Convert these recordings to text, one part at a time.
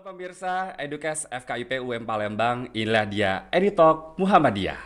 Pemirsa Edukes FKIP UM Palembang, inilah dia EduTalk Muhammadiyah.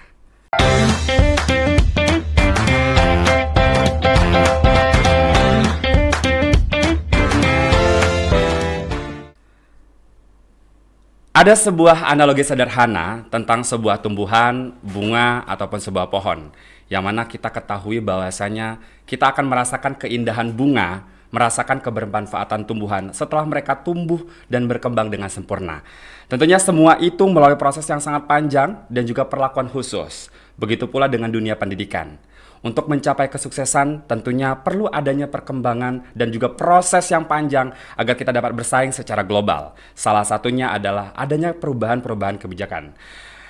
Ada sebuah analogi sederhana tentang sebuah tumbuhan, bunga, ataupun sebuah pohon, yang mana kita ketahui bahwasanya kita akan merasakan keindahan bunga, merasakan kebermanfaatan tumbuhan setelah mereka tumbuh dan berkembang dengan sempurna. Tentunya semua itu melalui proses yang sangat panjang dan juga perlakuan khusus. Begitu pula dengan dunia pendidikan. Untuk mencapai kesuksesan tentunya perlu adanya perkembangan dan juga proses yang panjang agar kita dapat bersaing secara global. Salah satunya adalah adanya perubahan-perubahan kebijakan.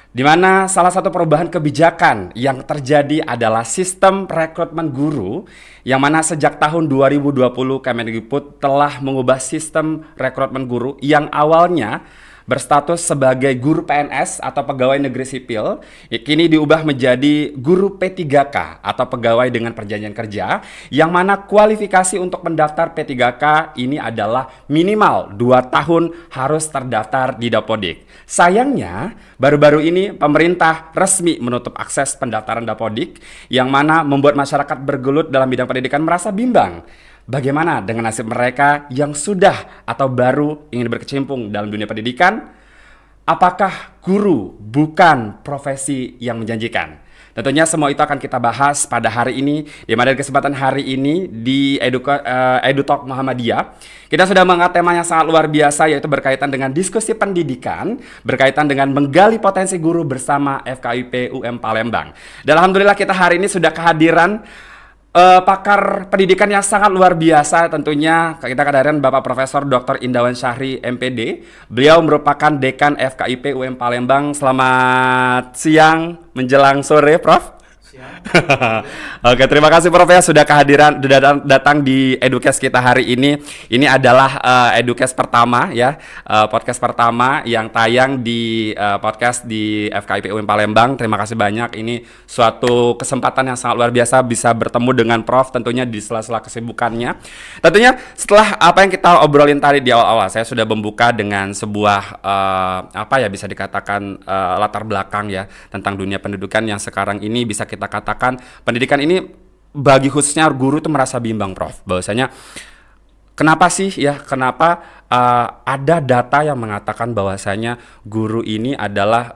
Di mana salah satu perubahan kebijakan yang terjadi adalah sistem rekrutmen guru, yang mana sejak tahun 2020 Kemendikbud telah mengubah sistem rekrutmen guru yang awalnya berstatus sebagai guru PNS atau pegawai negeri sipil, kini diubah menjadi guru P3K atau pegawai dengan perjanjian kerja, yang mana kualifikasi untuk mendaftar P3K ini adalah minimal 2 tahun harus terdaftar di Dapodik. Sayangnya, baru-baru ini pemerintah resmi menutup akses pendaftaran Dapodik, yang mana membuat masyarakat bergelut dalam bidang pendidikan merasa bimbang. Bagaimana dengan nasib mereka yang sudah atau baru ingin berkecimpung dalam dunia pendidikan? Apakah guru bukan profesi yang menjanjikan? Tentunya semua itu akan kita bahas pada hari ini, di mana kesempatan hari ini di EduTalk Muhammadiyah. Kita sudah mengangkat tema yang sangat luar biasa, yaitu berkaitan dengan diskusi pendidikan, berkaitan dengan menggali potensi guru bersama FKIP UM Palembang. Dan alhamdulillah kita hari ini sudah kehadiran pakar pendidikan yang sangat luar biasa. Tentunya kita kehadiran Bapak Profesor Dr. Indawan Syahri MPD. Beliau merupakan Dekan FKIP UM Palembang. Selamat siang menjelang sore, Prof. Oke, terima kasih Prof ya sudah kehadiran datang di Edukes kita hari ini. Ini adalah Edukes pertama ya, podcast pertama yang tayang di podcast di FKIP UM Palembang. Terima kasih banyak. Ini suatu kesempatan yang sangat luar biasa bisa bertemu dengan Prof tentunya di sela-sela kesibukannya. Tentunya setelah apa yang kita obrolin tadi di awal-awal, saya sudah membuka dengan sebuah bisa dikatakan latar belakang ya tentang dunia pendidikan yang sekarang ini bisa kita katakan pendidikan ini bagi khususnya guru itu merasa bimbang, Prof. Bahwasanya kenapa ada data yang mengatakan bahwasanya guru ini adalah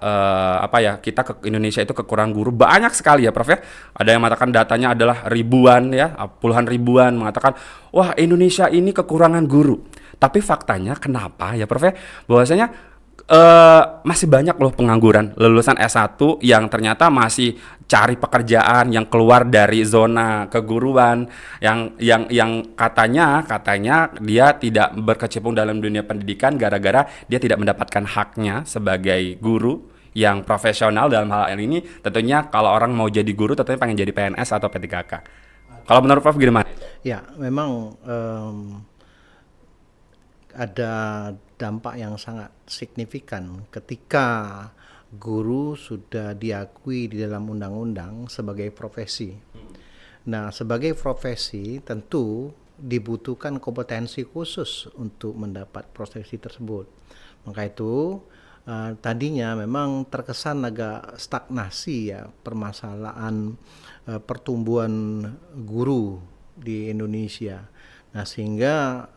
kita ke Indonesia itu kekurangan guru banyak sekali ya, Prof ya. Ada yang mengatakan datanya adalah ribuan ya, puluhan ribuan mengatakan wah Indonesia ini kekurangan guru. Tapi faktanya kenapa ya, Prof ya? Bahwasanya masih banyak loh pengangguran lulusan S1 yang ternyata masih cari pekerjaan yang keluar dari zona keguruan, yang katanya dia tidak berkecimpung dalam dunia pendidikan gara-gara dia tidak mendapatkan haknya sebagai guru yang profesional. Dalam hal ini tentunya kalau orang mau jadi guru tentunya pengen jadi PNS atau P3K. Kalau menurut Prof gimana? Ya, memang ada dampak yang sangat signifikan ketika guru sudah diakui di dalam undang-undang sebagai profesi. Nah, sebagai profesi tentu dibutuhkan kompetensi khusus untuk mendapat profesi tersebut. Maka itu tadinya memang terkesan agak stagnasi ya permasalahan pertumbuhan guru di Indonesia. Nah, sehingga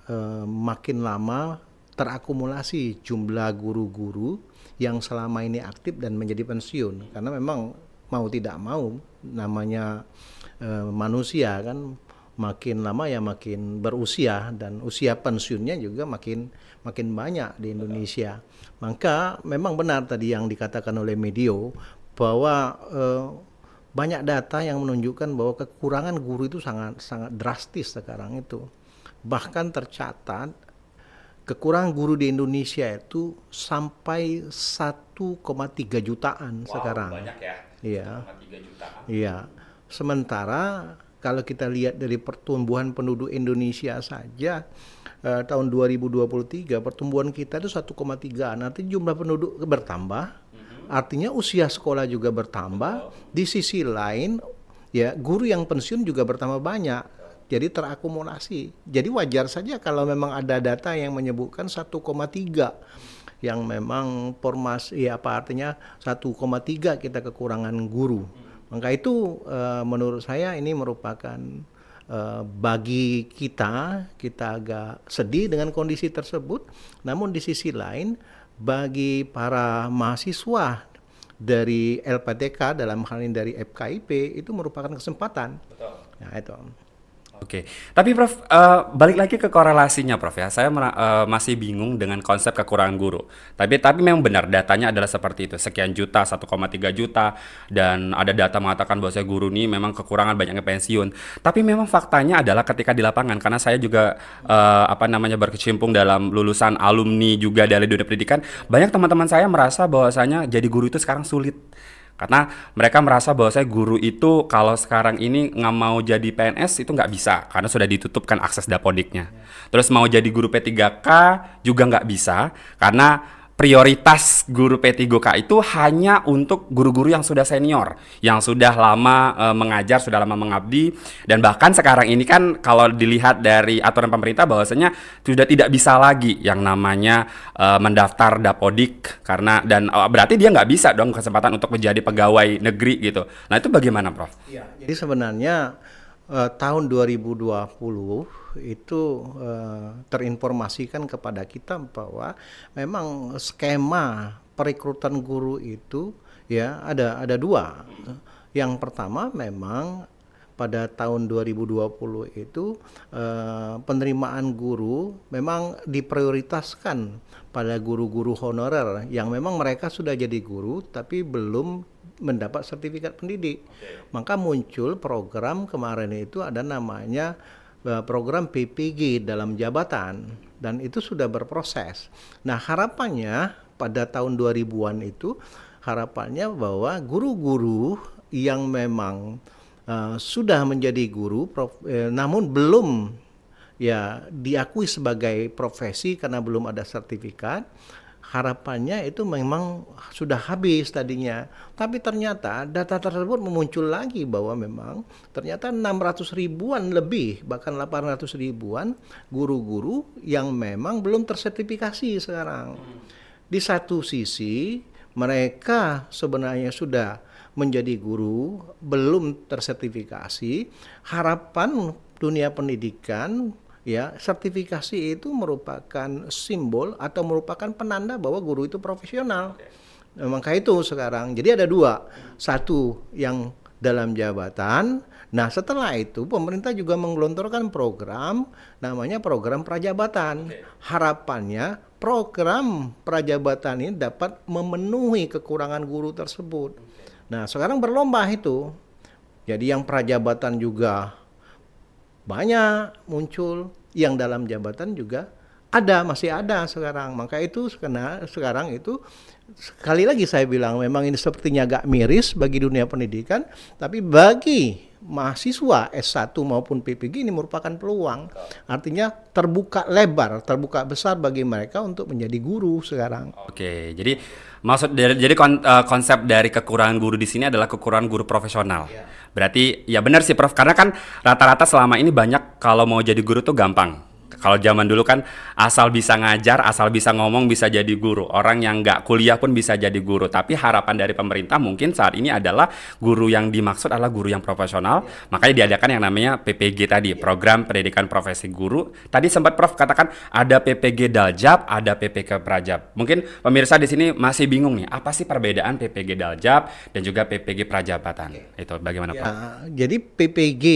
makin lama terakumulasi jumlah guru-guru yang selama ini aktif dan menjadi pensiun. Karena memang mau tidak mau namanya manusia kan makin lama ya makin berusia, dan usia pensiunnya juga makin banyak di Indonesia. Maka memang benar tadi yang dikatakan oleh Medio bahwa banyak data yang menunjukkan bahwa kekurangan guru itu sangat drastis sekarang itu. Bahkan tercatat kekurangan guru di Indonesia itu sampai 1,3 jutaan sekarang. Banyak ya. Iya. 1,3 jutaan. Iya. Sementara kalau kita lihat dari pertumbuhan penduduk Indonesia saja tahun 2023 pertumbuhan kita itu 1,3. Nanti jumlah penduduk bertambah. Artinya usia sekolah juga bertambah. Di sisi lain ya guru yang pensiun juga bertambah banyak. jadi terakumulasi. Jadi wajar saja kalau memang ada data yang menyebutkan 1,3 yang memang formasi, ya apa artinya 1,3 kita kekurangan guru. Maka itu menurut saya ini merupakan bagi kita agak sedih dengan kondisi tersebut. Namun di sisi lain bagi para mahasiswa dari LPTK dalam hal ini dari FKIP itu merupakan kesempatan. Betul. Nah, itu. Oke, tapi Prof, balik lagi ke korelasinya Prof ya, saya masih bingung dengan konsep kekurangan guru. Tapi memang benar datanya adalah seperti itu, sekian juta, 1,3 juta, dan ada data mengatakan bahwa saya guru ini memang kekurangan banyaknya pensiun. Tapi memang faktanya adalah ketika di lapangan, karena saya juga berkecimpung dalam lulusan alumni juga dari dunia pendidikan, banyak teman-teman saya merasa bahwasanya jadi guru itu sekarang sulit. Karena mereka merasa bahwa saya guru itu kalau sekarang ini nggak mau jadi PNS itu nggak bisa karena sudah ditutupkan akses dapodiknya. Terus mau jadi guru P3K juga nggak bisa karena prioritas guru P3K itu hanya untuk guru-guru yang sudah senior, yang sudah lama mengajar, sudah lama mengabdi, dan bahkan sekarang ini kan kalau dilihat dari aturan pemerintah bahwasanya sudah tidak bisa lagi yang namanya mendaftar dapodik karena berarti dia nggak bisa dong kesempatan untuk menjadi pegawai negeri gitu. Nah itu bagaimana Prof? Ya, jadi sebenarnya tahun 2020 itu terinformasikan kepada kita bahwa memang skema perekrutan guru itu ya ada dua. Yang pertama memang pada tahun 2020 itu penerimaan guru memang diprioritaskan pada guru-guru honorer yang memang mereka sudah jadi guru tapi belum mendapat sertifikat pendidik. Maka muncul program kemarin itu ada namanya program PPG dalam jabatan dan itu sudah berproses. Nah, harapannya pada tahun 2000-an itu harapannya bahwa guru-guru yang memang sudah menjadi guru namun belum ya diakui sebagai profesi karena belum ada sertifikat, harapannya itu memang sudah habis tadinya. Tapi ternyata data tersebut muncul lagi bahwa memang ternyata 600 ribuan lebih, bahkan 800 ribuan guru-guru yang memang belum tersertifikasi sekarang. Di satu sisi mereka sebenarnya sudah menjadi guru, belum tersertifikasi. Harapan dunia pendidikan ya, sertifikasi itu merupakan simbol atau merupakan penanda bahwa guru itu profesional. Maka itu sekarang. Jadi ada dua. Satu yang dalam jabatan. Nah setelah itu pemerintah juga menggelontorkan program namanya program prajabatan. Harapannya program prajabatan ini dapat memenuhi kekurangan guru tersebut. Nah sekarang berlomba itu. Jadi yang prajabatan juga banyak muncul, yang dalam jabatan juga masih ada sekarang. Maka itu sekarang itu sekali lagi saya bilang memang ini sepertinya agak miris bagi dunia pendidikan, tapi bagi mahasiswa S1 maupun PPG ini merupakan peluang. Artinya terbuka lebar, terbuka besar bagi mereka untuk menjadi guru sekarang. Oke, jadi konsep dari kekurangan guru di sini adalah kekurangan guru profesional. Ya. Berarti ya benar sih Prof, karena kan rata-rata selama ini banyak kalau mau jadi guru tuh gampang. Kalau zaman dulu kan asal bisa ngajar, asal bisa ngomong bisa jadi guru. Orang yang nggak kuliah pun bisa jadi guru. Tapi harapan dari pemerintah mungkin saat ini adalah guru yang dimaksud adalah guru yang profesional. Makanya diadakan yang namanya PPG tadi, Program Pendidikan Profesi Guru. Tadi sempat Prof katakan ada PPG Daljab, ada PPG Prajab. Mungkin pemirsa di sini masih bingung nih, apa sih perbedaan PPG Daljab dan juga PPG Prajabatan? Itu bagaimana Prof? Jadi PPG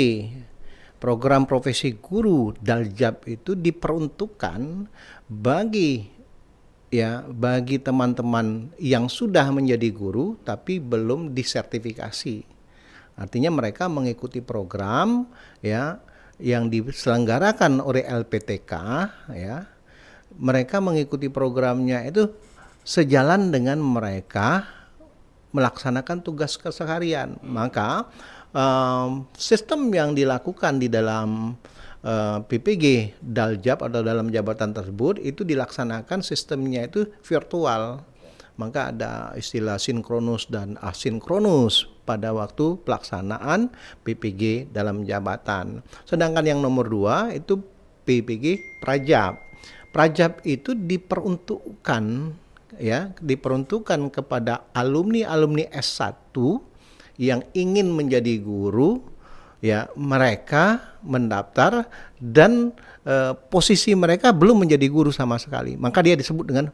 Program Profesi Guru Daljab itu diperuntukkan bagi teman-teman yang sudah menjadi guru tapi belum disertifikasi. Artinya mereka mengikuti program ya yang diselenggarakan oleh LPTK ya. Mereka mengikuti programnya itu sejalan dengan mereka melaksanakan tugas keseharian. Maka sistem yang dilakukan di dalam PPG Daljab atau dalam jabatan tersebut itu dilaksanakan sistemnya itu virtual. maka ada istilah sinkronus dan asinkronus pada waktu pelaksanaan PPG dalam jabatan. Sedangkan yang nomor 2 itu PPG Prajab. Prajab itu diperuntukkan kepada alumni S1 yang ingin menjadi guru, ya, mereka mendaftar dan posisi mereka belum menjadi guru sama sekali, maka dia disebut dengan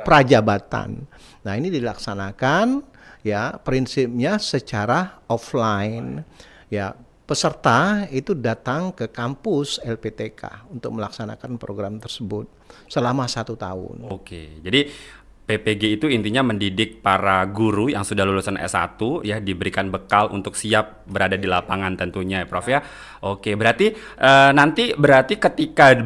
prajabatan. Nah, ini dilaksanakan, ya, prinsipnya secara offline, ya. Peserta itu datang ke kampus LPTK untuk melaksanakan program tersebut selama 1 tahun. Oke, jadi PPG itu intinya mendidik para guru yang sudah lulusan S1 ya, diberikan bekal untuk siap berada di lapangan tentunya ya Prof ya. Oke, berarti nanti ketika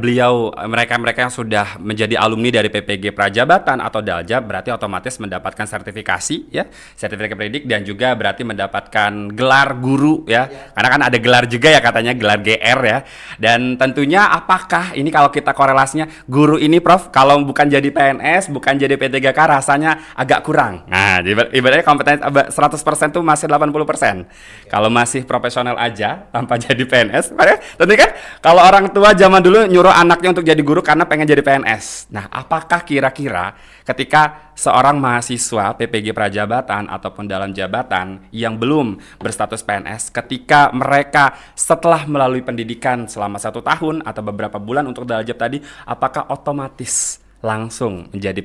mereka yang sudah menjadi alumni dari PPG Prajabatan atau Daljab berarti otomatis mendapatkan sertifikasi ya, sertifikat pendidik, dan juga berarti mendapatkan gelar guru ya. Karena kan ada gelar juga ya, katanya gelar GR ya. Dan tentunya apakah ini kalau kita korelasinya guru ini Prof, kalau bukan jadi PNS, bukan jadi P3K rasanya agak kurang. Nah, ibaratnya kompetensi 100% tuh masih 80%. Kalau masih profesional aja tanpa jadi PNS, tentu kan kalau orang tua zaman dulu nyuruh anaknya untuk jadi guru karena pengen jadi PNS. Nah, apakah kira-kira ketika seorang mahasiswa PPG Prajabatan ataupun dalam jabatan yang belum berstatus PNS, ketika mereka setelah melalui pendidikan selama 1 tahun atau beberapa bulan untuk Daljab tadi, apakah otomatis langsung menjadi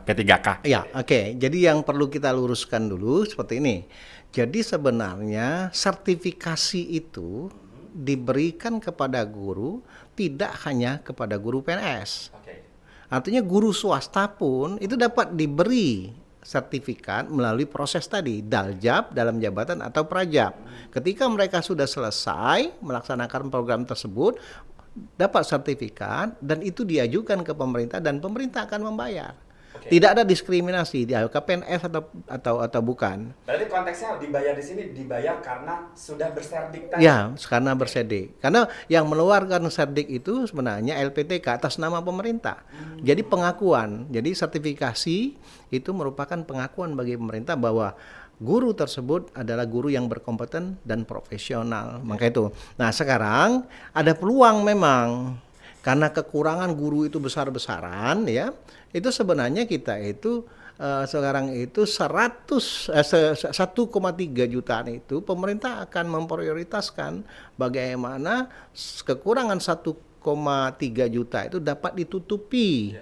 P3K? Ya, oke. Jadi yang perlu kita luruskan dulu seperti ini. Jadi sebenarnya sertifikasi itu diberikan kepada guru, tidak hanya kepada guru PNS. Artinya guru swasta pun itu dapat diberi sertifikat melalui proses tadi, Daljab, dalam jabatan atau Prajab. Ketika mereka sudah selesai melaksanakan program tersebut, dapat sertifikat dan itu diajukan ke pemerintah dan pemerintah akan membayar. Tidak ada diskriminasi dia ke PNS atau bukan. Berarti konteksnya dibayar di sini dibayar karena sudah berserdik tadi. Ya, karena berserdik. Karena yang mengeluarkan serdik itu sebenarnya LPTK atas nama pemerintah. Jadi pengakuan, jadi sertifikasi itu merupakan pengakuan bagi pemerintah bahwa guru tersebut adalah guru yang berkompeten dan profesional. Maka itu. Nah, sekarang ada peluang memang karena kekurangan guru itu besar-besaran ya. Itu sebenarnya kita itu sekarang itu 1,3 jutaan itu pemerintah akan memprioritaskan bagaimana kekurangan 1,3 juta itu dapat ditutupi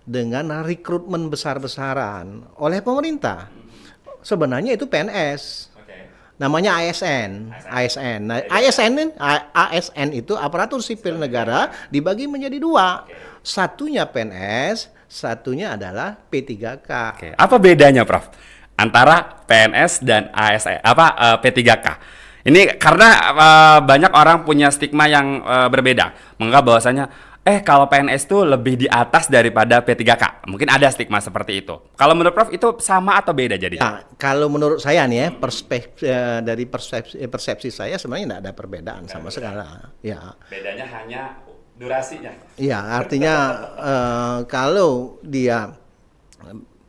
dengan rekrutmen besar-besaran oleh pemerintah. Sebenarnya itu PNS, namanya ASN. Nah, ASN itu aparatur sipil negara dibagi menjadi 2. Satunya PNS, satunya adalah P3K. Apa bedanya, Prof, antara PNS dan ASN, P3K? Ini karena banyak orang punya stigma yang berbeda, menganggap bahwasanya kalau PNS itu lebih di atas daripada P3K. Mungkin ada stigma seperti itu. Kalau menurut Prof itu sama atau beda jadi? Ya, kalau menurut saya nih ya, dari persepsi saya sebenarnya tidak ada perbedaan sama sekali. Ya. Bedanya hanya durasinya. Iya, artinya kalau dia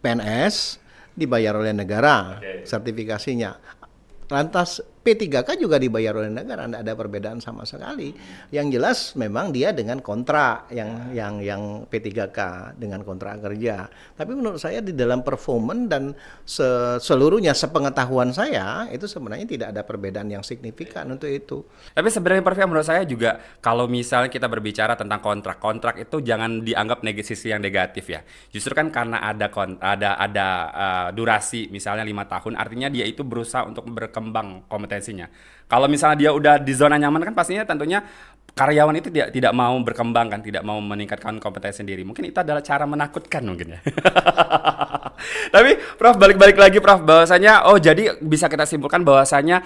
PNS dibayar oleh negara sertifikasinya. Lantas P3K juga dibayar oleh negara, tidak ada perbedaan sama sekali. Yang jelas memang dia dengan kontrak yang P3K dengan kontrak kerja. Tapi menurut saya di dalam performan dan seluruhnya sepengetahuan saya itu sebenarnya tidak ada perbedaan yang signifikan untuk itu. Tapi sebenarnya Prof, menurut saya juga kalau misalnya kita berbicara tentang kontrak itu jangan dianggap sisi yang negatif ya. Justru kan karena ada durasi misalnya 5 tahun, artinya dia itu berusaha untuk berkembang kompetensinya. Kalau misalnya dia udah di zona nyaman kan pastinya tentunya karyawan itu tidak mau berkembang kan, tidak mau meningkatkan kompetensi sendiri. Mungkin itu adalah cara menakutkan mungkin ya. Tapi Prof, balik lagi Prof, bahwasanya jadi bisa kita simpulkan bahwasanya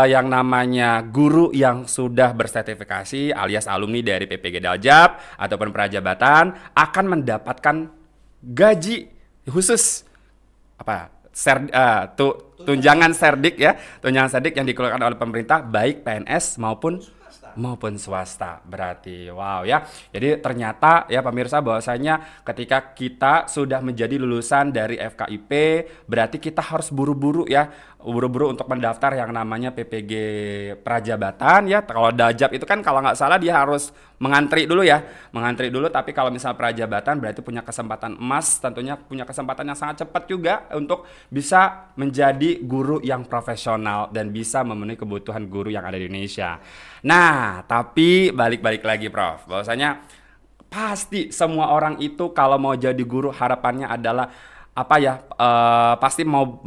yang namanya guru yang sudah bersertifikasi alias alumni dari PPG Daljab ataupun Prajabatan akan mendapatkan gaji khusus tunjangan serdik ya, tunjangan serdik yang dikeluarkan oleh pemerintah baik PNS maupun maupun swasta. Berarti wow ya. Jadi ternyata ya pemirsa bahwasanya ketika kita sudah menjadi lulusan dari FKIP, berarti kita harus buru-buru ya, buru-buru untuk mendaftar yang namanya PPG Prajabatan ya. Kalau Daljab itu kan kalau nggak salah dia harus mengantri dulu ya, mengantri dulu. Tapi kalau misal Prajabatan berarti punya kesempatan emas, tentunya punya kesempatan yang sangat cepat juga untuk bisa menjadi guru yang profesional dan bisa memenuhi kebutuhan guru yang ada di Indonesia. Nah, tapi balik-balik lagi Prof, bahwasanya pasti semua orang itu kalau mau jadi guru harapannya adalah apa ya, pasti mau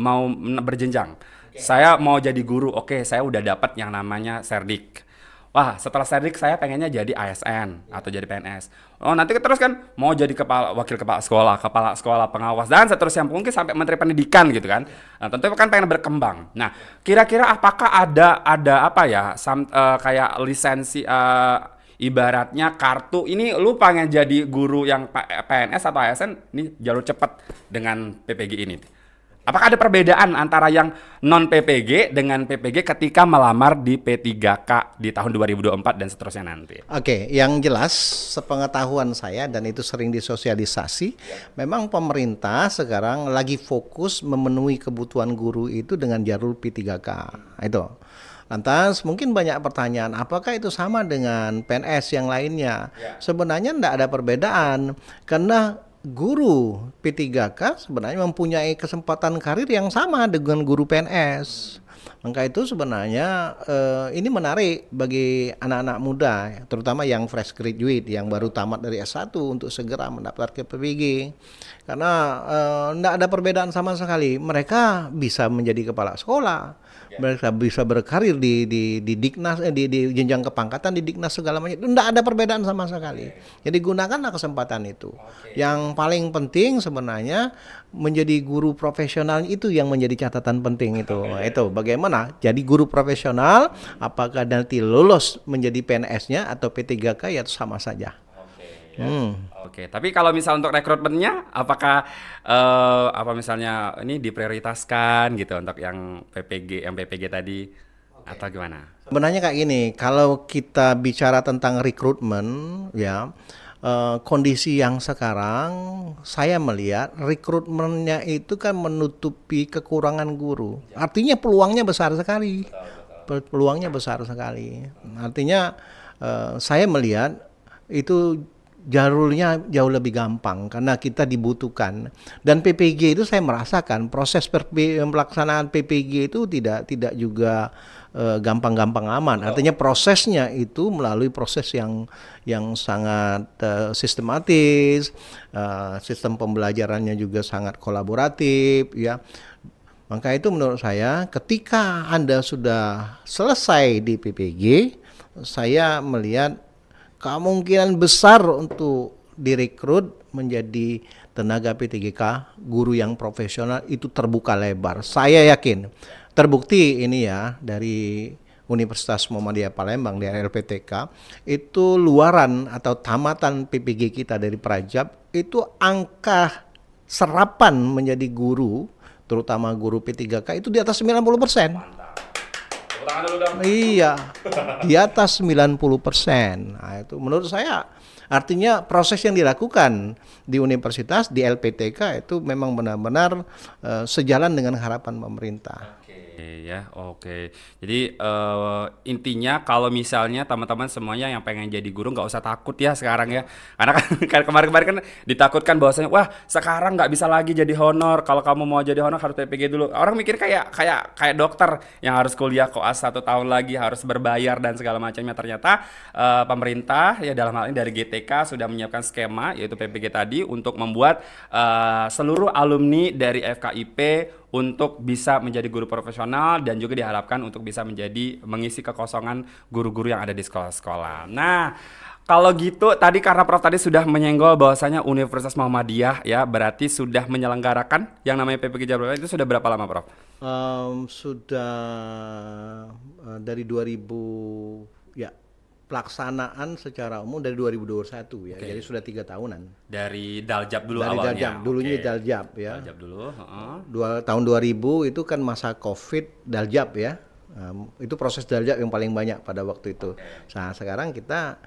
berjenjang. Saya mau jadi guru, oke, saya udah dapat yang namanya Serdik. Wah, setelah Serdik saya pengennya jadi ASN atau jadi PNS. Oh, nanti terus kan mau jadi wakil kepala sekolah, pengawas dan seterusnya, mungkin sampai menteri pendidikan gitu kan. Nah, tentu kan pengen berkembang. Nah, kira-kira apakah ada apa ya, kayak lisensi, ibaratnya kartu ini lu pengen jadi guru yang PNS atau ASN, ini jalur cepat dengan PPG ini. Apakah ada perbedaan antara yang non PPG dengan PPG ketika melamar di P3K di tahun 2024 dan seterusnya nanti? Oke, yang jelas sepengetahuan saya dan itu sering disosialisasi, memang pemerintah sekarang lagi fokus memenuhi kebutuhan guru itu dengan jalur P3K. Itu. Lantas mungkin banyak pertanyaan, apakah itu sama dengan PNS yang lainnya? Sebenarnya tidak ada perbedaan, karena guru P3K sebenarnya mempunyai kesempatan karir yang sama dengan guru PNS. Maka itu sebenarnya ini menarik bagi anak-anak muda, terutama yang fresh graduate, yang baru tamat dari S1 untuk segera mendaftar ke PPG. Karena tidak ada perbedaan sama sekali. Mereka bisa menjadi kepala sekolah, mereka bisa berkarir di Diknas, di jenjang kepangkatan di Diknas segala macam. Itu tidak ada perbedaan sama sekali. Jadi gunakanlah kesempatan itu. Yang paling penting sebenarnya menjadi guru profesional itu yang menjadi catatan penting itu. Itu bagaimana jadi guru profesional, apakah nanti lulus menjadi PNS-nya atau P3K ya sama saja. Oke, tapi kalau misal untuk rekrutmennya, apakah apa misalnya ini diprioritaskan gitu untuk yang PPG tadi atau gimana? Sebenarnya kayak gini, kalau kita bicara tentang rekrutmen, ya kondisi yang sekarang saya melihat rekrutmennya itu kan menutupi kekurangan guru. Artinya peluangnya besar sekali. Peluangnya besar sekali. Artinya saya melihat itu jalurnya jauh lebih gampang karena kita dibutuhkan. Dan PPG itu saya merasakan proses pelaksanaan PPG itu tidak juga gampang-gampang aman. Artinya prosesnya itu melalui proses yang sangat sistematis, sistem pembelajarannya juga sangat kolaboratif, ya. Maka itu menurut saya ketika Anda sudah selesai di PPG, saya melihat kemungkinan besar untuk direkrut menjadi tenaga P3K, guru yang profesional itu terbuka lebar. Saya yakin, terbukti ini ya dari Universitas Muhammadiyah Palembang dari LPTK, itu luaran atau tamatan PPG kita dari Prajab, itu angka serapan menjadi guru, terutama guru P3K itu di atas 90%. Iya, di atas 90%. Nah, itu menurut saya artinya proses yang dilakukan di universitas, di LPTK itu memang benar-benar sejalan dengan harapan pemerintah. Oke. Jadi intinya kalau misalnya teman-teman semuanya yang pengen jadi guru nggak usah takut ya sekarang ya, karena kan kemarin-kemarin kan ditakutkan bahwasanya wah sekarang nggak bisa lagi jadi honor, kalau kamu mau jadi honor harus PPG dulu. Orang mikir kayak dokter yang harus kuliah koas 1 tahun lagi, harus berbayar dan segala macamnya. Ternyata pemerintah ya dalam hal ini dari GTK sudah menyiapkan skema yaitu PPG tadi untuk membuat seluruh alumni dari FKIP untuk bisa menjadi guru profesional dan juga diharapkan untuk bisa mengisi kekosongan guru-guru yang ada di sekolah-sekolah. Nah, kalau gitu tadi karena Prof tadi sudah menyenggol bahwasanya Universitas Muhammadiyah ya berarti sudah menyelenggarakan yang namanya PPG Jabar itu sudah berapa lama, Prof? Sudah dari 2000 ya. Pelaksanaan secara umum dari 2021 ya, jadi sudah 3 tahunan. Dari Daljab dulu dari awalnya. Daljab, dulunya Daljab ya. Daljab dulu. 2000 itu kan masa COVID Daljab ya. Itu proses daljab yang paling banyak pada waktu itu. Nah, sekarang kita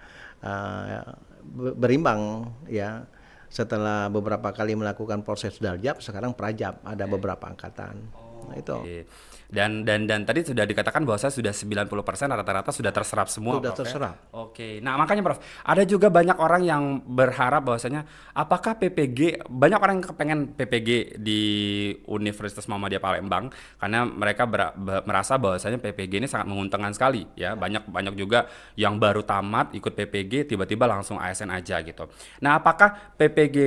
berimbang ya. Setelah beberapa kali melakukan proses daljab, sekarang prajab ada beberapa angkatan. Nah, itu. Oke. Dan tadi sudah dikatakan bahwa saya sudah 90% rata-rata sudah terserap semua. Sudah Prof, ya? terserap. Oke. Nah, makanya Prof, ada juga banyak orang yang berharap bahwasanya apakah PPG, banyak orang yang kepengen PPG di Universitas Muhammadiyah Palembang karena mereka merasa bahwasanya PPG ini sangat menguntungkan sekali ya. Banyak juga yang baru tamat ikut PPG tiba-tiba langsung ASN aja gitu. Nah, apakah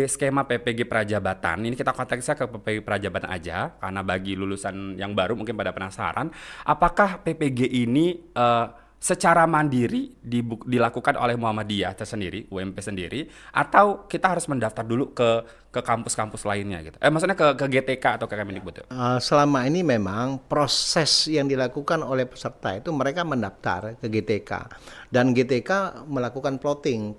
skema PPG Prajabatan ini kita konteksnya ke PPG Prajabatan aja karena bagi lulusan yang baru mungkin pada penasaran, apakah PPG ini secara mandiri dilakukan oleh Muhammadiyah tersendiri, UMP sendiri, atau kita harus mendaftar dulu ke kampus-kampus lainnya gitu? Maksudnya ke GTK atau ke Kemendikbud? Selama ini memang proses yang dilakukan oleh peserta itu mereka mendaftar ke GTK dan GTK melakukan plotting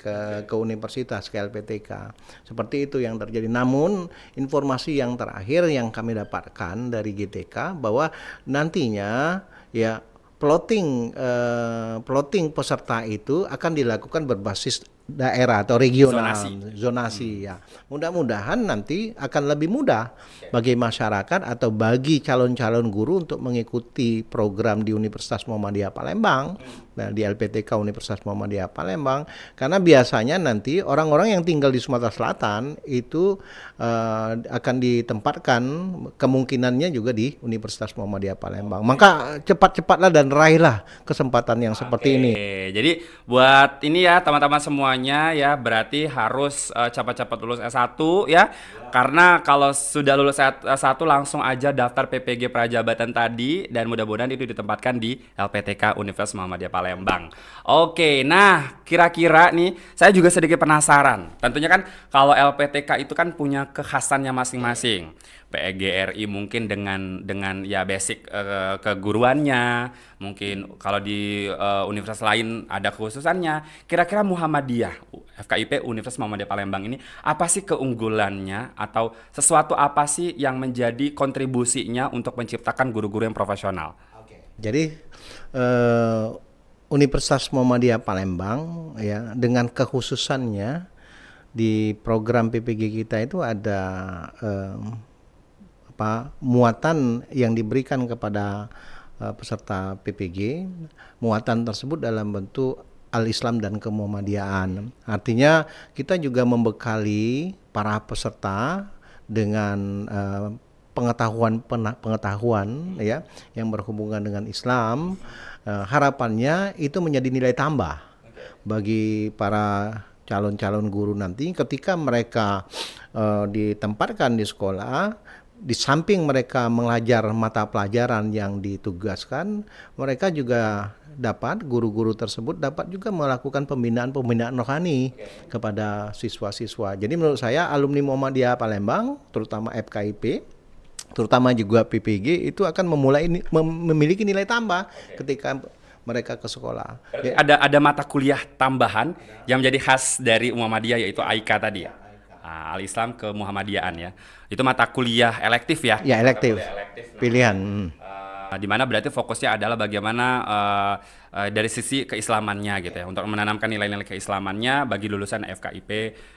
ke universitas, ke LPTK. Seperti itu yang terjadi. Namun informasi yang terakhir yang kami dapatkan dari GTK bahwa nantinya ya plotting peserta itu akan dilakukan berbasis daerah atau regional, zonasi ya. Mudah-mudahan nanti akan lebih mudah bagi masyarakat atau bagi calon-calon guru untuk mengikuti program di Universitas Muhammadiyah Palembang, nah, di LPTK Universitas Muhammadiyah Palembang, karena biasanya nanti orang-orang yang tinggal di Sumatera Selatan itu akan ditempatkan kemungkinannya juga di Universitas Muhammadiyah Palembang. Maka cepat-cepatlah dan raihlah kesempatan yang seperti ini. Jadi buat ini ya teman-teman semuanya ya, berarti harus cepat-cepat lulus S1 ya. Karena kalau sudah lulus S1 langsung aja daftar PPG Prajabatan tadi dan mudah-mudahan itu ditempatkan di LPTK Universitas Muhammadiyah Palembang. Oke, nah kira-kira nih saya juga sedikit penasaran. Tentunya kan kalau LPTK itu kan punya kekhasannya masing-masing. PGRI mungkin dengan ya basic keguruannya, mungkin kalau di universitas lain ada kekhususannya. Kira-kira Muhammadiyah, FKIP Universitas Muhammadiyah Palembang ini apa sih keunggulannya atau sesuatu apa sih yang menjadi kontribusinya untuk menciptakan guru-guru yang profesional? Jadi Universitas Muhammadiyah Palembang ya dengan kekhususannya di program PPG kita itu ada muatan yang diberikan kepada peserta PPG. Muatan tersebut dalam bentuk al-Islam dan kemuhammadiyaan. Artinya kita juga membekali para peserta dengan pengetahuan ya yang berhubungan dengan Islam. Harapannya itu menjadi nilai tambah bagi para calon-calon guru nanti ketika mereka ditempatkan di sekolah. Di samping mereka mengajar mata pelajaran yang ditugaskan, mereka juga dapat, guru-guru tersebut dapat juga melakukan pembinaan rohani kepada siswa-siswa. Jadi menurut saya alumni Muhammadiyah Palembang, terutama FKIP, terutama juga PPG itu akan memiliki nilai tambah ketika mereka ke sekolah. Ada mata kuliah tambahan yang menjadi khas dari Muhammadiyah yaitu AIKA tadi ya. Al-Islam ke Muhammadiyaan ya. Itu mata kuliah elektif ya? Ya, elektif. Pilihan. Di mana berarti fokusnya adalah bagaimana dari sisi keislamannya gitu ya, untuk menanamkan nilai-nilai keislamannya bagi lulusan FKIP,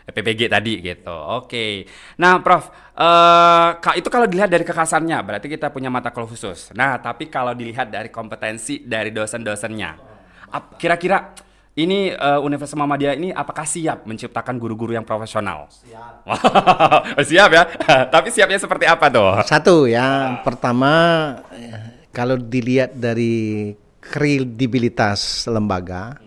PPG tadi gitu. Oke. Nah, Prof, itu kalau dilihat dari kekhasannya berarti kita punya mata kuliah khusus. Nah, tapi kalau dilihat dari kompetensi dari dosen-dosennya, kira-kira ini Universitas Muhammadiyah ini apakah siap menciptakan guru-guru yang profesional? Siap. Siap ya. Tapi siapnya seperti apa tuh? Satu ya, pertama kalau dilihat dari kredibilitas lembaga,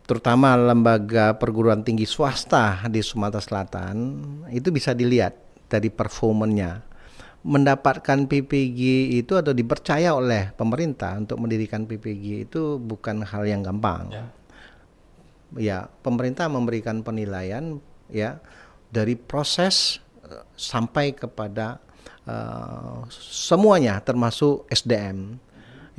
terutama lembaga perguruan tinggi swasta di Sumatera Selatan itu bisa dilihat dari performanya. Mendapatkan PPG itu atau dipercaya oleh pemerintah untuk mendirikan PPG itu bukan hal yang gampang. Ya, pemerintah memberikan penilaian ya dari proses sampai kepada semuanya termasuk SDM.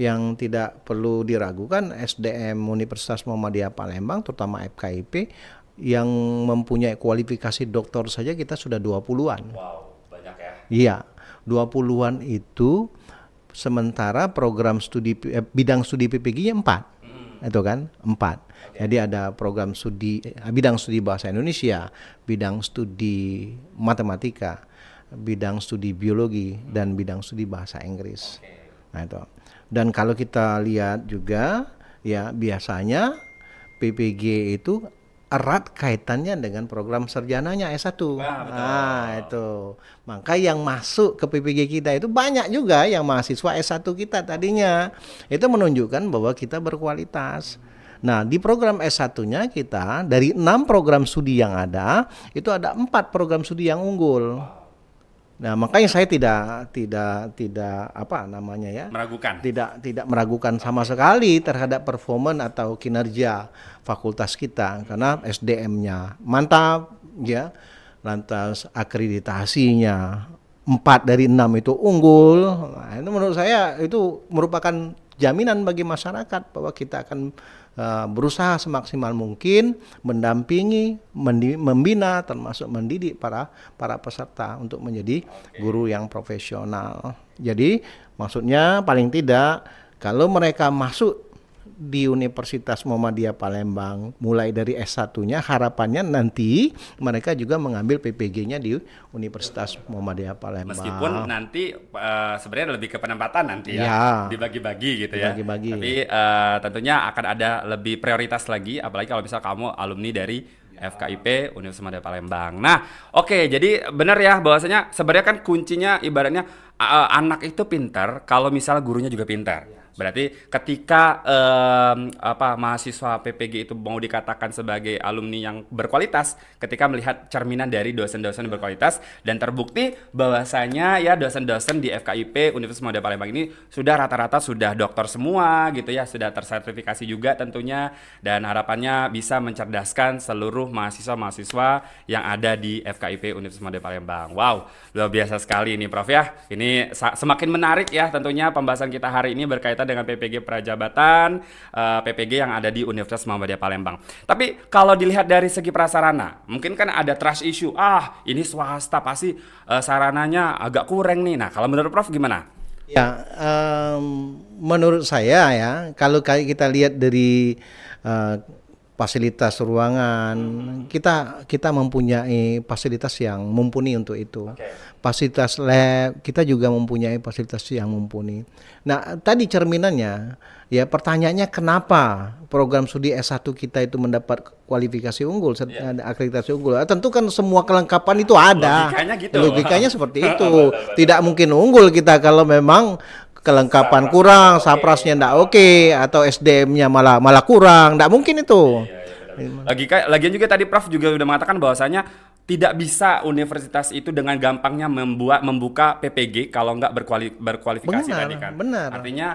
Yang tidak perlu diragukan SDM Universitas Muhammadiyah Palembang terutama FKIP yang mempunyai kualifikasi doktor saja kita sudah 20-an. Wow, banyak ya. Iya. 20-an itu sementara program studi bidang studi PPG-nya 4. Itu kan 4. Jadi ada program studi bidang studi bahasa Indonesia, bidang studi matematika, bidang studi biologi, dan bidang studi bahasa Inggris. Nah itu. Dan kalau kita lihat juga ya biasanya PPG itu erat kaitannya dengan program sarjananya S1. Nah itu. Maka yang masuk ke PPG kita itu banyak juga yang mahasiswa S1 kita tadinya. Itu menunjukkan bahwa kita berkualitas. Nah, di program S1-nya kita dari 6 program studi yang ada, itu ada 4 program studi yang unggul. Nah, makanya saya tidak apa namanya ya? Meragukan. Tidak meragukan sama sekali terhadap performa atau kinerja fakultas kita karena SDM-nya mantap ya. Lantas akreditasinya 4 dari 6 itu unggul. Nah, itu menurut saya itu merupakan jaminan bagi masyarakat bahwa kita akan berusaha semaksimal mungkin mendampingi, membina, termasuk mendidik para peserta untuk menjadi guru yang profesional. Jadi maksudnya paling tidak kalau mereka masuk di Universitas Muhammadiyah Palembang mulai dari S1-nya harapannya nanti mereka juga mengambil PPG-nya di Universitas Muhammadiyah Palembang. Meskipun nanti sebenarnya lebih ke penempatan nanti ya, dibagi-bagi gitu ya. Dibagi-bagi. Tapi tentunya akan ada lebih prioritas lagi, apalagi kalau misal kamu alumni dari FKIP Universitas Muhammadiyah Palembang. Nah, oke, jadi benar ya bahwasanya sebenarnya kan kuncinya ibaratnya anak itu pintar kalau misal gurunya juga pintar. Berarti ketika mahasiswa PPG itu mau dikatakan sebagai alumni yang berkualitas, ketika melihat cerminan dari dosen-dosen berkualitas dan terbukti bahwasanya ya dosen-dosen di FKIP Universitas Muhammadiyah Palembang ini sudah rata-rata sudah doktor semua gitu ya, sudah tersertifikasi juga tentunya, dan harapannya bisa mencerdaskan seluruh mahasiswa-mahasiswa yang ada di FKIP Universitas Muhammadiyah Palembang. Wow, luar biasa sekali ini Prof ya. Ini semakin menarik ya tentunya pembahasan kita hari ini berkaitan dengan PPG Prajabatan, PPG yang ada di Universitas Muhammadiyah Palembang. Tapi kalau dilihat dari segi prasarana, mungkin kan ada trust issue. Ini swasta pasti sarananya agak kurang nih. Nah, kalau menurut Prof gimana? Ya, menurut saya ya, kalau kita lihat dari fasilitas ruangan, kita mempunyai fasilitas yang mumpuni untuk itu. Fasilitas lab, kita juga mempunyai fasilitas yang mumpuni. Nah, tadi cerminannya, ya pertanyaannya kenapa program studi S1 kita itu mendapat kualifikasi unggul, akreditasi unggul. Tentu kan semua kelengkapan itu ada. Logikanya gitu. Logikanya seperti itu. Tidak mungkin unggul kita kalau memang kelengkapan kurang, saprasnya enggak oke, atau SDM-nya malah kurang, enggak mungkin itu. Lagian juga tadi Prof juga sudah mengatakan bahwasanya tidak bisa universitas itu dengan gampangnya membuka PPG kalau nggak berkualifikasi tadi kan. Benar. Artinya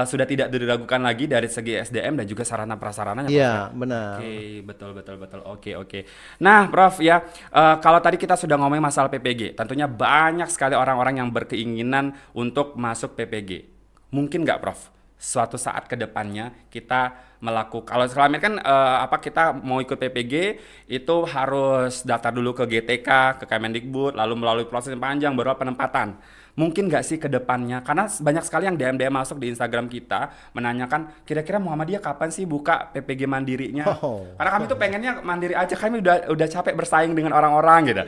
sudah tidak diragukan lagi dari segi SDM dan juga sarana prasarananya. Iya, benar. Oke, betul. Oke. Nah, Prof ya, kalau tadi kita sudah ngomongin masalah PPG, tentunya banyak sekali orang-orang yang berkeinginan untuk masuk PPG. Mungkin nggak, Prof? Suatu saat ke depannya kita melakukan, kalau selama ini kan kita mau ikut PPG itu harus daftar dulu ke GTK, ke Kemendikbud, lalu melalui proses yang panjang baru penempatan. Mungkin nggak sih ke depannya, karena banyak sekali yang DM masuk di Instagram kita menanyakan kira-kira Muhammadiyah kapan sih buka PPG mandirinya? Karena kami tuh pengennya mandiri aja, kami udah capek bersaing dengan orang-orang gitu.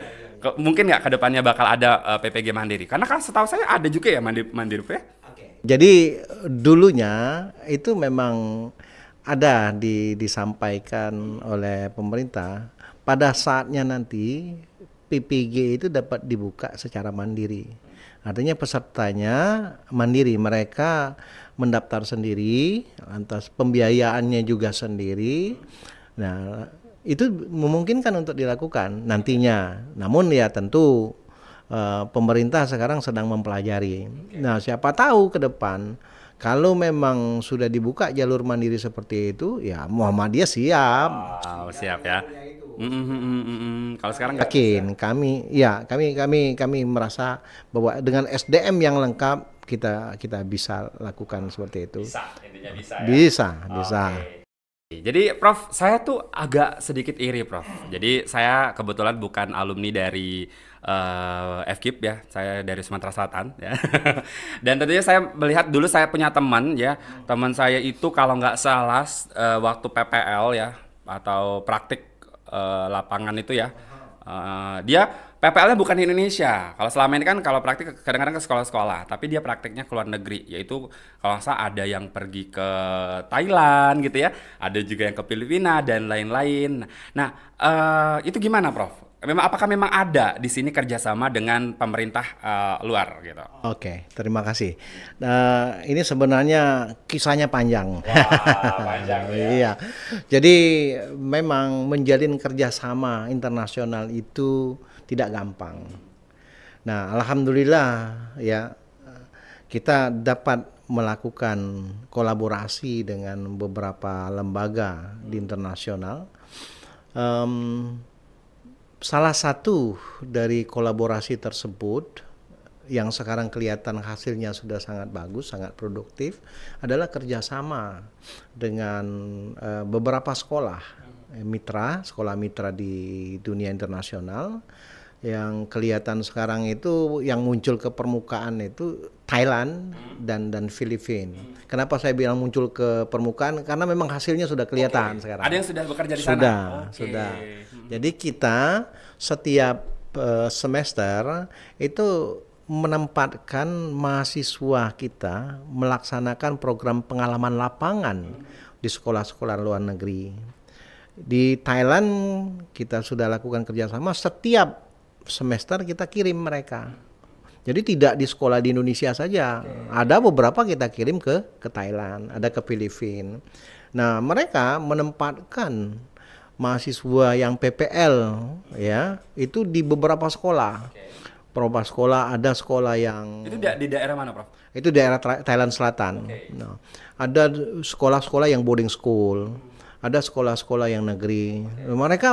Mungkin nggak ke depannya bakal ada PPG mandiri? Karena kan setahu saya ada juga ya mandiri ya. Jadi dulunya itu memang ada disampaikan oleh pemerintah pada saatnya nanti PPG itu dapat dibuka secara mandiri. Artinya pesertanya mandiri, mereka mendaftar sendiri, lantas pembiayaannya juga sendiri. Nah, itu memungkinkan untuk dilakukan nantinya. Namun ya tentu pemerintah sekarang sedang mempelajari. Nah, siapa tahu ke depan kalau memang sudah dibuka jalur mandiri seperti itu, ya Muhammadiyah siap. Siap ya. Kalau sekarang yakin kami merasa bahwa dengan SDM yang lengkap kita bisa lakukan seperti itu. Bisa, intinya bisa. Bisa. Jadi Prof, saya tuh agak sedikit iri Prof. Jadi saya kebetulan bukan alumni dari FKIP ya, saya dari Sumatera Selatan ya. Dan tentunya saya melihat dulu saya punya teman ya, teman saya itu kalau nggak salah waktu PPL ya atau praktik lapangan itu ya, dia PPL-nya bukan di Indonesia. Kalau selama ini kan kalau praktik kadang-kadang ke sekolah-sekolah, tapi dia praktiknya ke luar negeri. Yaitu kalau nggak salah ada yang pergi ke Thailand gitu ya, ada juga yang ke Filipina dan lain-lain. Nah, itu gimana, Prof? Apakah memang ada di sini kerjasama dengan pemerintah luar gitu? Oke, terima kasih. Ini sebenarnya kisahnya panjang. Wah, panjang ya. Iya, jadi memang menjalin kerjasama internasional itu tidak gampang. Nah, alhamdulillah ya kita dapat melakukan kolaborasi dengan beberapa lembaga di internasional. Em, Salah satu dari kolaborasi tersebut yang sekarang kelihatan hasilnya sudah sangat bagus, sangat produktif adalah kerjasama dengan beberapa sekolah mitra, sekolah mitra di dunia internasional. Yang kelihatan sekarang itu yang muncul ke permukaan itu Thailand dan Filipina. Kenapa saya bilang muncul ke permukaan? Karena memang hasilnya sudah kelihatan sekarang. Ada yang sudah bekerja di Sudah, sana? sudah. Jadi kita setiap semester itu menempatkan mahasiswa kita melaksanakan program pengalaman lapangan di sekolah-sekolah luar negeri. Di Thailand kita sudah lakukan kerjasama, setiap semester kita kirim mereka. Jadi tidak di sekolah di Indonesia saja, ada beberapa kita kirim ke Thailand, ada ke Filipina. Nah, mereka menempatkan mahasiswa yang PPL ya, itu di beberapa sekolah. Beberapa sekolah, ada sekolah yang Itu di daerah mana, Prof? itu daerah Thailand Selatan. Nah, ada sekolah-sekolah yang boarding school, ada sekolah-sekolah yang negeri. Mereka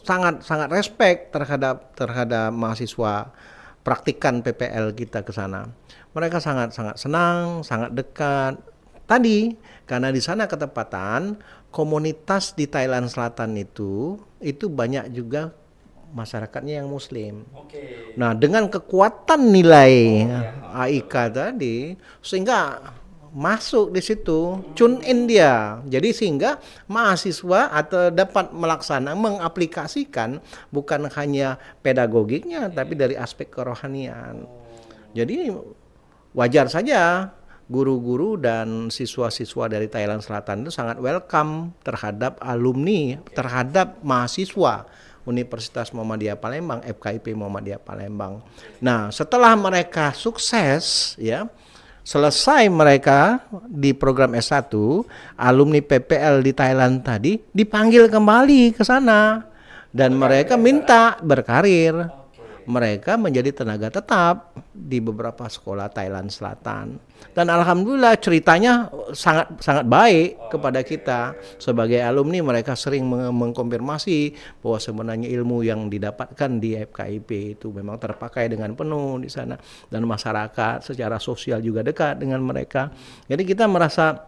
sangat respect terhadap mahasiswa praktikan PPL kita ke sana. Mereka sangat senang, sangat dekat. Tadi karena di sana ketepatan komunitas di Thailand Selatan itu banyak juga masyarakatnya yang Muslim. Nah, dengan kekuatan nilai AIK tadi sehingga masuk di situ, tune in dia. Jadi sehingga mahasiswa atau dapat mengaplikasikan bukan hanya pedagogiknya tapi dari aspek kerohanian. Jadi wajar saja guru-guru dan siswa-siswa dari Thailand Selatan itu sangat welcome terhadap alumni, terhadap mahasiswa Universitas Muhammadiyah Palembang, FKIP Muhammadiyah Palembang. Nah, setelah mereka sukses ya, selesai mereka di program S1, alumni PPL di Thailand tadi dipanggil kembali ke sana dan mereka minta berkarir. Mereka menjadi tenaga tetap di beberapa sekolah Thailand Selatan. Dan alhamdulillah ceritanya sangat baik kepada kita sebagai alumni. Mereka sering mengkonfirmasi bahwa sebenarnya ilmu yang didapatkan di FKIP itu memang terpakai dengan penuh di sana, dan masyarakat secara sosial juga dekat dengan mereka. Jadi kita merasa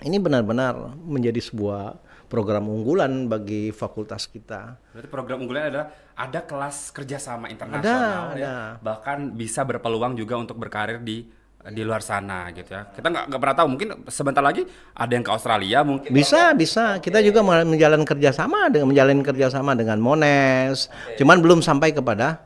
ini benar-benar menjadi sebuah program unggulan bagi fakultas kita. Berarti program unggulan adalah ada kelas kerjasama internasional ya, bahkan bisa berpeluang juga untuk berkarir di luar sana gitu ya. Kita nggak pernah tahu, mungkin sebentar lagi ada yang ke Australia mungkin. Bisa. Kita juga menjalin kerjasama dengan Monash. Cuman belum sampai kepada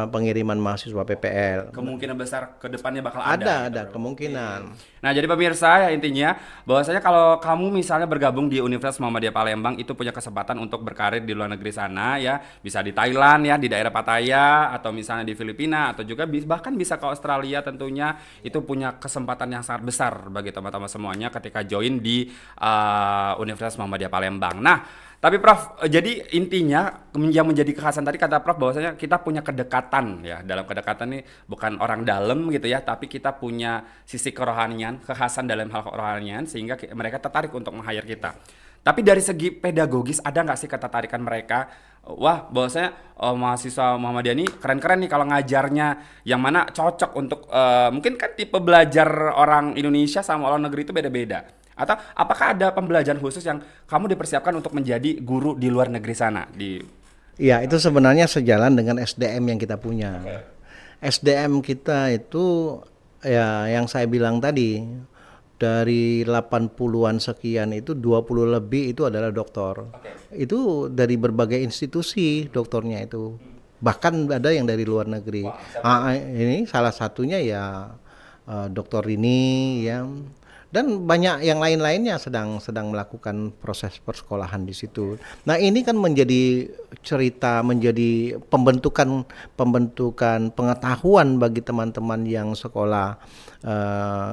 pengiriman mahasiswa PPL. Kemungkinan besar ke depannya bakal ada. Ada kemungkinan. Nah, jadi pemirsa ya intinya bahwasanya kalau kamu misalnya bergabung di Universitas Muhammadiyah Palembang itu punya kesempatan untuk berkarir di luar negeri sana ya, bisa di Thailand ya, di daerah Pattaya atau misalnya di Filipina atau juga bahkan bisa ke Australia tentunya, itu punya kesempatan yang sangat besar bagi teman-teman semuanya ketika join di Universitas Muhammadiyah Palembang. Nah, tapi Prof, jadi intinya yang menjadi kekhasan tadi kata Prof bahwasanya kita punya kedekatan ya. Dalam kedekatan ini bukan orang dalam gitu ya, tapi kita punya sisi kerohanian, kekhasan dalam hal kerohanian sehingga mereka tertarik untuk meng-hire kita. Tapi dari segi pedagogis ada nggak sih ketertarikan mereka? Wah, bahwasanya mahasiswa Muhammadiyah ini keren-keren nih kalau ngajarnya, yang mana cocok untuk mungkin kan tipe belajar orang Indonesia sama orang negeri itu beda-beda. Atau apakah ada pembelajaran khusus yang kamu dipersiapkan untuk menjadi guru di luar negeri sana? Ya, itu sebenarnya sejalan dengan SDM yang kita punya. SDM kita itu ya yang saya bilang tadi, dari 80-an sekian itu 20 lebih itu adalah doktor. Itu dari berbagai institusi doktornya itu. Bahkan ada yang dari luar negeri. Ini salah satunya ya dokter ini ya, dan banyak yang lain-lainnya sedang melakukan proses persekolahan di situ. Nah, ini kan menjadi cerita, menjadi pembentukan pengetahuan bagi teman-teman yang sekolah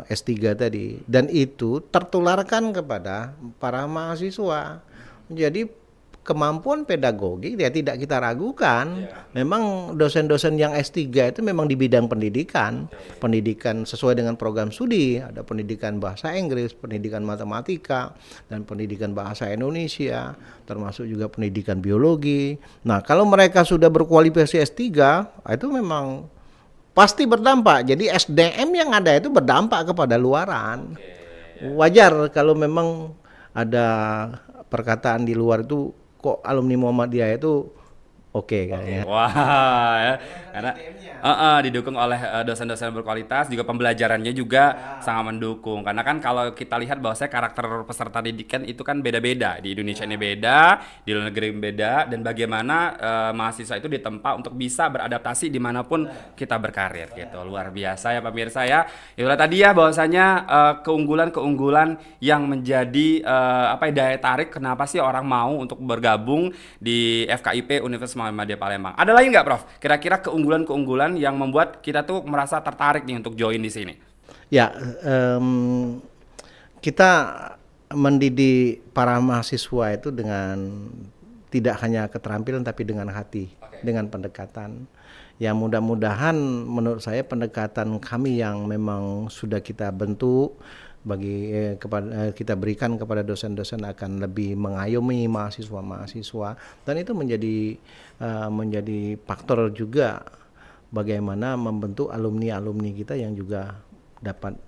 S3 tadi, dan itu tertularkan kepada para mahasiswa. Jadi kemampuan pedagogi ya tidak kita ragukan. Memang dosen-dosen yang S3 itu memang di bidang pendidikan. Pendidikan sesuai dengan program studi, ada pendidikan bahasa Inggris, pendidikan matematika, dan pendidikan bahasa Indonesia, termasuk juga pendidikan biologi. Nah, kalau mereka sudah berkualifikasi S3, itu memang pasti berdampak. Jadi SDM yang ada itu berdampak kepada luaran. Wajar kalau memang ada perkataan di luar itu, kok alumni Muhammadiyah itu oke kayaknya. Wah, ya. Karena didukung oleh dosen-dosen berkualitas, juga pembelajarannya juga sangat mendukung. Karena kan kalau kita lihat bahwa karakter peserta didikan itu kan beda-beda. Di Indonesia ini beda, di luar negeri beda, dan bagaimana mahasiswa itu ditempa untuk bisa beradaptasi dimanapun kita berkarir gitu. Luar biasa ya pemirsa ya. Itulah tadi ya bahwasanya keunggulan-keunggulan yang menjadi daya tarik kenapa sih orang mau untuk bergabung di FKIP Universitas Muhammadiyah Palembang. Ada lagi nggak, Prof? Kira-kira keunggulan-keunggulan yang membuat kita tuh merasa tertarik nih untuk join di sini? Ya, kita mendidik para mahasiswa itu dengan tidak hanya keterampilan tapi dengan hati, dengan pendekatan. Ya, mudah-mudahan menurut saya pendekatan kami yang memang sudah kita bentuk kita berikan kepada dosen-dosen akan lebih mengayomi mahasiswa-mahasiswa, dan itu menjadi faktor juga bagaimana membentuk alumni-alumni kita yang juga dapat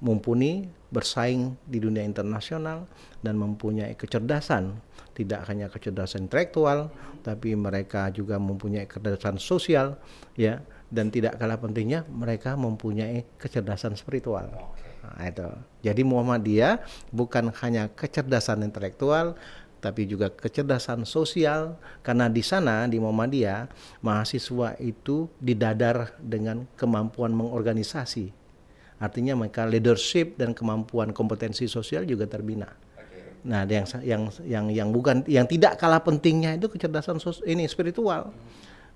mumpuni bersaing di dunia internasional dan mempunyai kecerdasan, tidak hanya kecerdasan intelektual tapi mereka juga mempunyai kecerdasan sosial ya, dan tidak kalah pentingnya mereka mempunyai kecerdasan spiritual. Nah, itu. Jadi Muhammadiyah bukan hanya kecerdasan intelektual tapi juga kecerdasan sosial, karena di sana di Muhammadiyah mahasiswa itu didadar dengan kemampuan mengorganisasi. Artinya mereka leadership dan kemampuan kompetensi sosial juga terbina. Nah, yang tidak kalah pentingnya itu kecerdasan spiritual.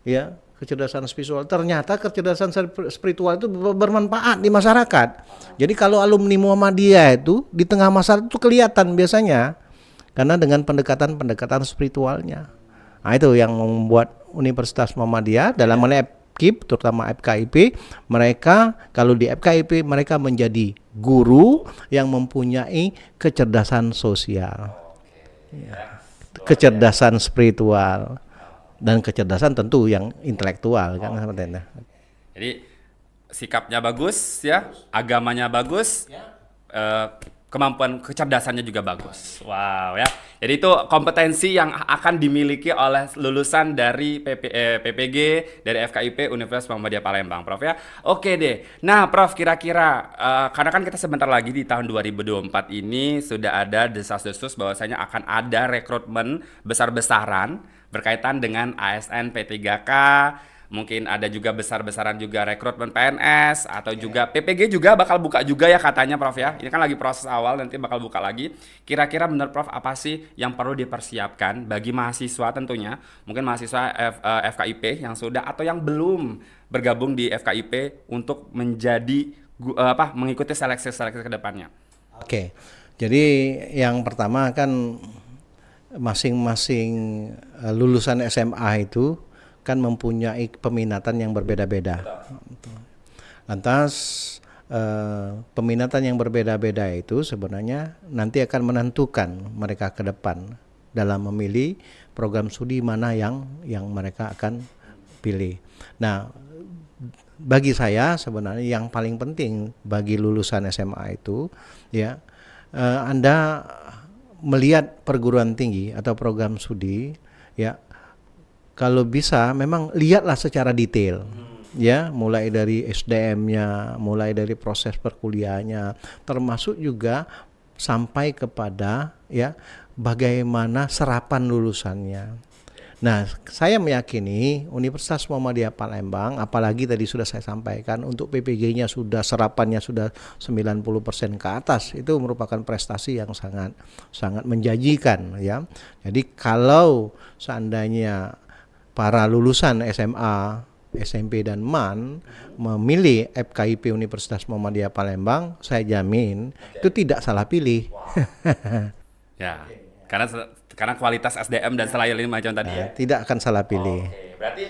Ya, kecerdasan spiritual. Ternyata kecerdasan spiritual itu bermanfaat di masyarakat. Jadi kalau alumni Muhammadiyah itu di tengah masyarakat itu kelihatan biasanya, karena dengan pendekatan spiritualnya. Nah, itu yang membuat Universitas Muhammadiyah dalam FKIP, terutama FKIP, mereka kalau di FKIP mereka menjadi guru yang mempunyai kecerdasan sosial, ya, kecerdasan spiritual, dan kecerdasan tentu yang intelektual kan seperti itu. Jadi sikapnya bagus ya, agamanya bagus, kemampuan kecerdasannya juga bagus. Wow ya. Jadi itu kompetensi yang akan dimiliki oleh lulusan dari PPG dari FKIP Universitas Muhammadiyah Palembang, Prof ya. Oke deh. Nah, Prof, kira-kira karena kan kita sebentar lagi di tahun 2024 ini sudah ada desas-desus bahwasanya akan ada rekrutmen besar-besaran berkaitan dengan ASN P3K, mungkin ada juga besar-besaran juga rekrutmen PNS, atau juga PPG juga bakal buka juga ya katanya, Prof ya. Ini kan lagi proses awal, nanti bakal buka lagi. Kira-kira menurut Prof apa sih yang perlu dipersiapkan bagi mahasiswa tentunya, mungkin mahasiswa FKIP yang sudah atau yang belum bergabung di FKIP untuk menjadi mengikuti seleksi-seleksi ke depannya? Oke. Jadi yang pertama kan masing-masing lulusan SMA itu kan mempunyai peminatan yang berbeda-beda. Lantas peminatan yang berbeda-beda itu sebenarnya nanti akan menentukan mereka ke depan dalam memilih program studi mana yang mereka akan pilih. Nah, bagi saya sebenarnya yang paling penting bagi lulusan SMA itu ya, Anda melihat perguruan tinggi atau program studi, ya, kalau bisa memang lihatlah secara detail. Ya, mulai dari SDM-nya, mulai dari proses perkuliahannya, termasuk juga sampai kepada ya bagaimana serapan lulusannya. Nah, saya meyakini Universitas Muhammadiyah Palembang, apalagi tadi sudah saya sampaikan, untuk PPG-nya sudah serapannya sudah 90% ke atas, itu merupakan prestasi yang sangat sangat menjanjikan ya. Jadi kalau seandainya para lulusan SMA, SMP dan MAN memilih FKIP Universitas Muhammadiyah Palembang, saya jamin itu tidak salah pilih. Ya, karena kualitas SDM dan selain macam tadi ya. Tidak akan salah pilih. Oke, berarti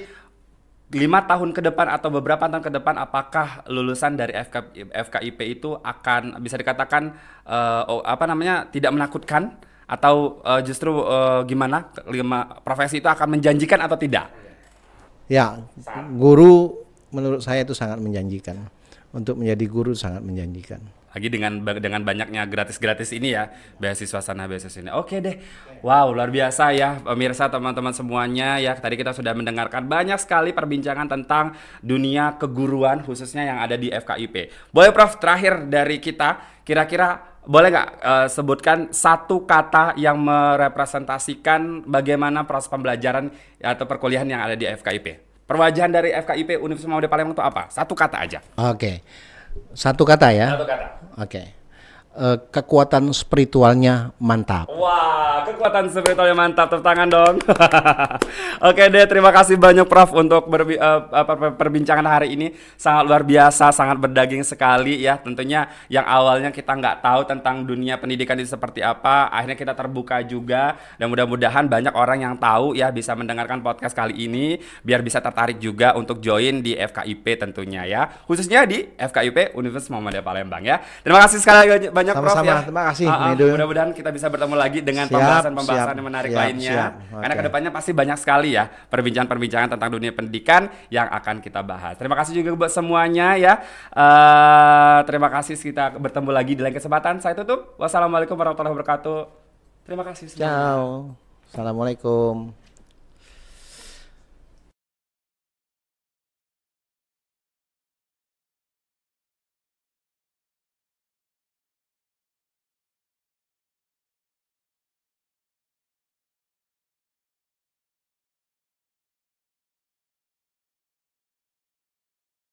5 tahun ke depan atau beberapa tahun ke depan, apakah lulusan dari FKIP itu akan bisa dikatakan tidak menakutkan atau justru gimana, profesi itu akan menjanjikan atau tidak? Ya, guru menurut saya itu sangat menjanjikan. Untuk menjadi guru sangat menjanjikan. Lagi dengan banyaknya gratis-gratis ini ya, beasiswa sana beasiswa sini. Oke deh. Wow, luar biasa ya pemirsa, teman-teman semuanya ya. Tadi kita sudah mendengarkan banyak sekali perbincangan tentang dunia keguruan khususnya yang ada di FKIP. Boleh Prof, terakhir dari kita, kira-kira boleh nggak sebutkan satu kata yang merepresentasikan bagaimana proses pembelajaran atau perkuliahan yang ada di FKIP? Perwajahan dari FKIP Universitas Muhammadiyah Palembang itu apa? Satu kata aja. Oke. Satu kata ya. Satu kata. Oke. Kekuatan spiritualnya mantap. Wah, kekuatan spiritualnya mantap. Tepuk tangan dong. Oke deh, terima kasih banyak Prof untuk perbincangan hari ini. Sangat luar biasa, sangat berdaging sekali ya. Tentunya yang awalnya kita nggak tahu tentang dunia pendidikan itu seperti apa, akhirnya kita terbuka juga. Dan mudah-mudahan banyak orang yang tahu ya, bisa mendengarkan podcast kali ini, biar bisa tertarik juga untuk join di FKIP tentunya ya. Khususnya di FKIP Universitas Muhammadiyah Palembang ya. Terima kasih sekali banyak Prof ya. Terima kasih. Mudah-mudahan kita bisa bertemu lagi dengan pembahasan-pembahasan yang menarik lainnya. Karena kedepannya pasti banyak sekali ya perbincangan-perbincangan tentang dunia pendidikan yang akan kita bahas. Terima kasih juga buat semuanya ya. Terima kasih, kita bertemu lagi di lain kesempatan. Saya tutup. Wassalamualaikum warahmatullahi wabarakatuh. Terima kasih semuanya. Ciao. Assalamualaikum.